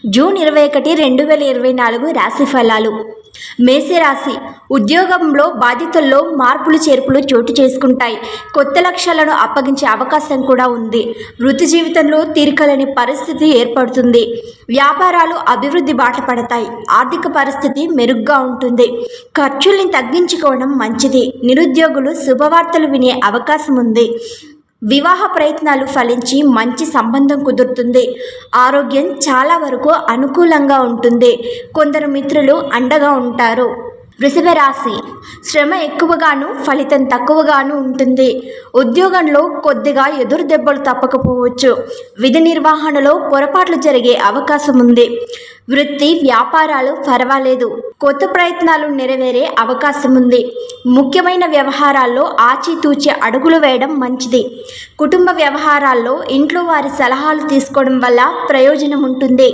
June 21, 2024 రాశి ఫలాలు. మేషరాశి. ఉద్యోగంలో బాధ్యతల్లో మార్పులు చేర్పులు చోటు చేసుకుంటాయి. కొత్త లక్ష్యాలను అప్పగించే అవకాశం కూడా ఉంది. వృత్తి జీవితంలో తీరికలేని పరిస్థితి ఏర్పడుతుంది. వ్యాపారాలు అభివృద్ధి బాట పడతాయి. ఆర్థిక పరిస్థితి మెరుగ్గా ఉంటుంది. ఖర్చుల్ని తగ్గించుకోవడం మంచిది. నిరుద్యోగులు శుభవార్తలు వినే అవకాశం ఉంది. వివాహ ప్రయత్నాలు ఫలించి మంచి సంబంధం కుదురుతుంది. ఆరోగ్యం చాలా వరకు అనుకూలంగా ఉంటుంది. కొందరు మిత్రులు అండగా ఉంటారు. వృషభ రాశి. శ్రమ ఎక్కువగాను ఫలితం తక్కువగాను ఉంటుంది. ఉద్యోగంలో కొద్దిగా ఎదురు దెబ్బలు తప్పకపోవచ్చు. విధి నిర్వహణలో పొరపాట్లు జరిగే అవకాశం ఉంది. వృత్తి వ్యాపారాలు పర్వాలేదు. కొత్త ప్రయత్నాలు నెరవేరే అవకాశం ఉంది. ముఖ్యమైన వ్యవహారాల్లో ఆచితూచి అడుగులు వేయడం మంచిది. కుటుంబ వ్యవహారాల్లో ఇంట్లో వారి సలహాలు తీసుకోవడం వల్ల ప్రయోజనం ఉంటుంది.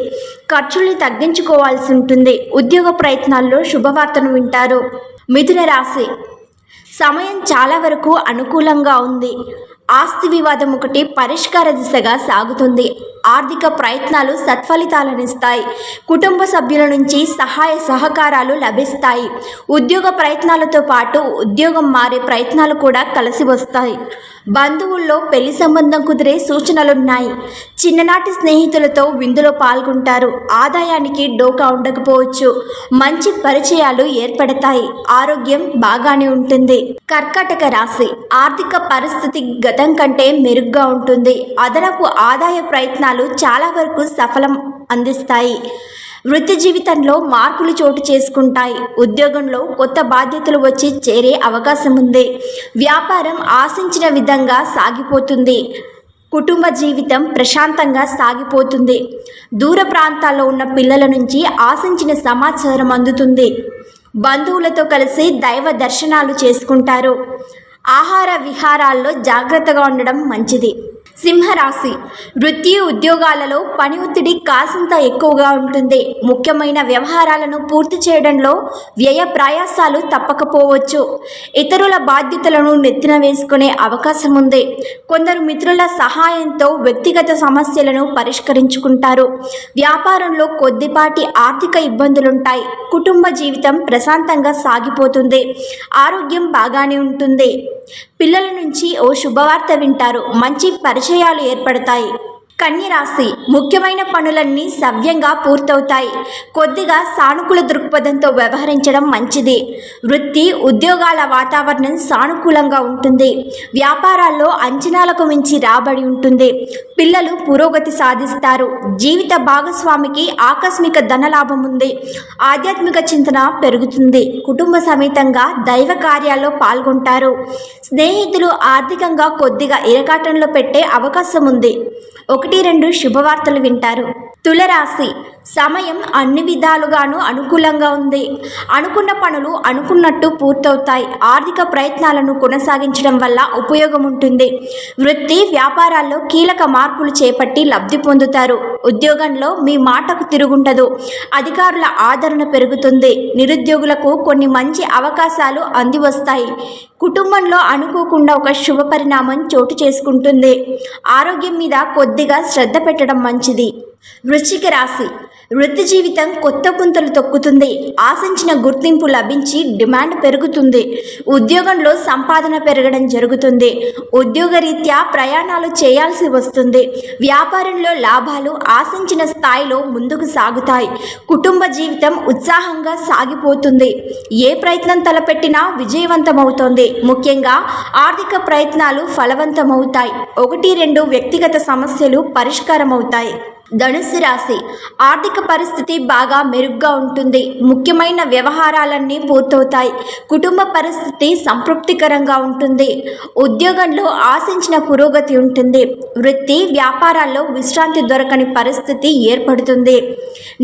ఖర్చుల్ని తగ్గించుకోవాల్సి ఉంటుంది. ఉద్యోగ ప్రయత్నాల్లో శుభవార్తను వింటారు. మిథున రాశి. సమయం చాలా వరకు అనుకూలంగా ఉంది. ఆస్తి వివాదం ఒకటి పరిష్కార దిశగా సాగుతుంది. ఆర్థిక ప్రయత్నాలు సత్ఫలితాలనిస్తాయి. కుటుంబ సభ్యుల నుంచి సహాయ సహకారాలు లభిస్తాయి. ఉద్యోగ ప్రయత్నాలతో పాటు ఉద్యోగం మారే ప్రయత్నాలు కూడా కలిసి వస్తాయి. బంధువుల్లో పెళ్లి సంబంధం కుదిరే సూచనలున్నాయి. చిన్ననాటి స్నేహితులతో విందులో పాల్గొంటారు. ఆదాయానికి డోకా ఉండకపోవచ్చు. మంచి పరిచయాలు ఏర్పడతాయి. ఆరోగ్యం బాగానే ఉంటుంది. కర్కాటక రాశి. ఆర్థిక పరిస్థితి గతం కంటే మెరుగ్గా ఉంటుంది. అదనపు ఆదాయ ప్రయత్నాలు చాలా వరకు సఫలం అందిస్తాయి. వృత్తి జీవితంలో మార్పులు చోటు చేసుకుంటాయి. ఉద్యోగంలో కొత్త బాధ్యతలు వచ్చి చేరే అవకాశం ఉంది. వ్యాపారం ఆశించిన విధంగా సాగిపోతుంది. కుటుంబ జీవితం ప్రశాంతంగా సాగిపోతుంది. దూర ప్రాంతాల్లో ఉన్న పిల్లల నుంచి ఆశించిన సమాచారం అందుతుంది. బంధువులతో కలిసి దైవ దర్శనాలు చేసుకుంటారు. ఆహార విహారాల్లో జాగ్రత్తగా ఉండడం మంచిది. సింహరాశి. వృత్తి ఉద్యోగాలలో పని ఒత్తిడి కాసింత ఎక్కువగా ఉంటుంది. ముఖ్యమైన వ్యవహారాలను పూర్తి చేయడంలో వ్యయ ప్రయాసాలు తప్పకపోవచ్చు. ఇతరుల బాధ్యతలను నెత్తిన వేసుకునే అవకాశం ఉంది. కొందరు మిత్రుల సహాయంతో వ్యక్తిగత సమస్యలను పరిష్కరించుకుంటారు. వ్యాపారంలో కొద్దిపాటి ఆర్థిక ఇబ్బందులుంటాయి. కుటుంబ జీవితం ప్రశాంతంగా సాగిపోతుంది. ఆరోగ్యం బాగానే ఉంటుంది. పిల్లల నుంచి ఓ శుభవార్త వింటారు. మంచి పరిచయాలు ఏర్పడతాయి. కన్య రాశి. ముఖ్యమైన పనులన్నీ సవ్యంగా పూర్తవుతాయి. కొద్దిగా సానుకూల దృక్పథంతో వ్యవహరించడం మంచిది. వృత్తి ఉద్యోగాల వాతావరణం సానుకూలంగా ఉంటుంది. వ్యాపారాల్లో అంచనాలకు మించి రాబడి ఉంటుంది. పిల్లలు పురోగతి సాధిస్తారు. జీవిత భాగస్వామికి ఆకస్మిక ధనలాభం ఉంది. ఆధ్యాత్మిక చింతన పెరుగుతుంది. కుటుంబ సమేతంగా దైవ కార్యాల్లో పాల్గొంటారు. స్నేహితులు ఆర్థికంగా కొద్దిగా ఇరకాటంలో పెట్టే అవకాశం ఉంది. 1-2 శుభవార్తలు వింటారు. తులరాశి. సమయం అన్ని విధాలుగాను అనుకూలంగా ఉంది. అనుకున్న పనులు అనుకున్నట్టు పూర్తవుతాయి. ఆర్థిక ప్రయత్నాలను కొనసాగించడం వల్ల ఉపయోగం ఉంటుంది. వృత్తి వ్యాపారాల్లో కీలక మార్పులు చేపట్టి లబ్ధి పొందుతారు. ఉద్యోగంలో మీ మాటకు తిరుగుండదు. అధికారుల ఆదరణ పెరుగుతుంది. నిరుద్యోగులకు కొన్ని మంచి అవకాశాలు అంది వస్తాయి. కుటుంబంలో అనుకోకుండా ఒక శుభ పరిణామం చోటు చేసుకుంటుంది. ఆరోగ్యం మీద కొద్దిగా శ్రద్ధ పెట్టడం మంచిది. వృశ్చిక రాశి. వృత్తి జీవితం కొత్త పుంతలు తొక్కుతుంది. ఆశించిన గుర్తింపు లభించి డిమాండ్ పెరుగుతుంది. ఉద్యోగంలో సంపాదన పెరగడం జరుగుతుంది. ఉద్యోగరీత్యా ప్రయాణాలు చేయాల్సి వస్తుంది. వ్యాపారంలో లాభాలు ఆశించిన స్థాయిలో ముందుకు సాగుతాయి. కుటుంబ జీవితం ఉత్సాహంగా సాగిపోతుంది. ఏ ప్రయత్నం తలపెట్టినా విజయవంతమవుతోంది. ముఖ్యంగా ఆర్థిక ప్రయత్నాలు ఫలవంతమవుతాయి. 1-2 వ్యక్తిగత సమస్యలు పరిష్కారమవుతాయి. ధనుస్సు రాశి. ఆర్థిక పరిస్థితి బాగా మెరుగ్గా ఉంటుంది. ముఖ్యమైన వ్యవహారాలన్నీ పూర్తవుతాయి. కుటుంబ పరిస్థితి సంతృప్తికరంగా ఉంటుంది. ఉద్యోగంలో ఆశించిన పురోగతి ఉంటుంది. వృత్తి వ్యాపారాల్లో విశ్రాంతి దొరకని పరిస్థితి ఏర్పడుతుంది.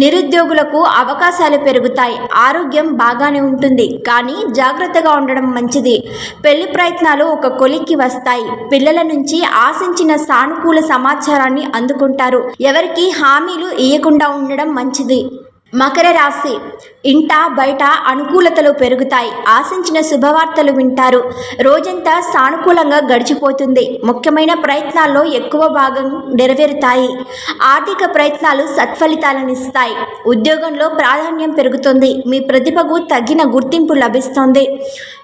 నిరుద్యోగులకు అవకాశాలు పెరుగుతాయి. ఆరోగ్యం బాగానే ఉంటుంది. కానీ జాగ్రత్తగా ఉండడం మంచిది. పెళ్లి ప్రయత్నాలు ఒక కొలిక్కి వస్తాయి. పిల్లల నుంచి ఆశించిన సానుకూల సమాచారాన్ని అందుకుంటారు. ఎవరికి హామీలు ఇవ్వకుండా ఉండడం మంచిది. మకర రాశి. ఇంట బయట అనుకూలతలు పెరుగుతాయి. ఆశించిన శుభవార్తలు వింటారు. రోజంతా సానుకూలంగా గడిచిపోతుంది. ముఖ్యమైన ప్రయత్నాల్లో ఎక్కువ భాగం నెరవేరుతాయి. ఆర్థిక ప్రయత్నాలు సత్ఫలితాలనిస్తాయి. ఉద్యోగంలో ప్రాధాన్యం పెరుగుతుంది. మీ ప్రతిభకు తగిన గుర్తింపు లభిస్తుంది.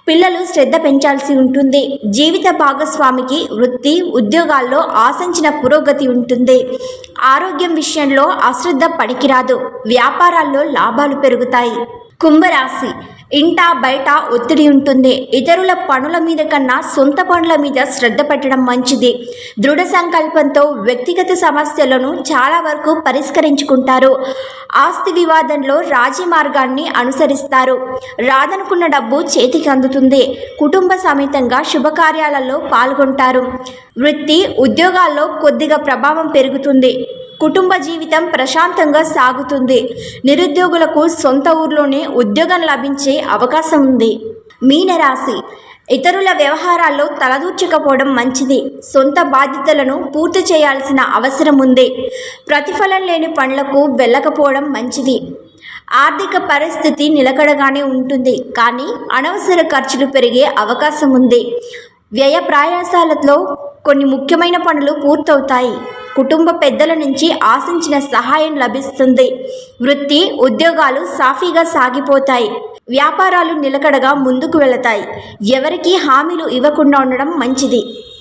పిల్లలు శ్రద్ధ పెంచాల్సి ఉంటుంది. జీవిత భాగస్వామికి వృత్తి ఉద్యోగాల్లో ఆశించిన పురోగతి ఉంటుంది. ఆరోగ్యం విషయంలో అశ్రద్ధ పనికిరాదు. వ్యాపారాల్లో లాభాలు పెరుగుతాయి. కుంభరాశి ఇంట బయట ఒత్తిడి ఉంటుంది. ఇతరుల పనుల మీద కన్నా సొంత పనుల మీద శ్రద్ధ పెట్టడం మంచిది. దృఢ సంకల్పంతో వ్యక్తిగత సమస్యలను చాలా వరకు పరిష్కరించుకుంటారు. ఆస్తి వివాదంలో రాజీ మార్గాన్ని అనుసరిస్తారు. రాదనుకున్న డబ్బు చేతికి అందుతుంది. కుటుంబ సమేతంగా శుభకార్యాలలో పాల్గొంటారు. వృత్తి ఉద్యోగాల్లో కొద్దిగా ప్రభావం పెరుగుతుంది. కుటుంబ జీవితం ప్రశాంతంగా సాగుతుంది. నిరుద్యోగులకు సొంత ఊర్లోనే ఉద్యోగం లభించే అవకాశం ఉంది. మీనరాశి ఇతరుల వ్యవహారాల్లో తలదూర్చకపోవడం మంచిది. సొంత బాధ్యతలను పూర్తి చేయాల్సిన అవసరం ఉంది. ప్రతిఫలం లేని పనులకు వెళ్ళకపోవడం మంచిది. ఆర్థిక పరిస్థితి నిలకడగానే ఉంటుంది, కానీ అనవసర ఖర్చులు పెరిగే అవకాశం ఉంది. వ్యయ ప్రయాసాలతో కొన్ని ముఖ్యమైన పనులు పూర్తవుతాయి. కుటుంబ పెద్దల నుంచి ఆశించిన సహాయం లభిస్తుంది. వృత్తి ఉద్యోగాలు సాఫీగా సాగిపోతాయి. వ్యాపారాలు నిలకడగా ముందుకు వెళతాయి. ఎవరికీ హామీలు ఇవ్వకుండా ఉండడం మంచిది.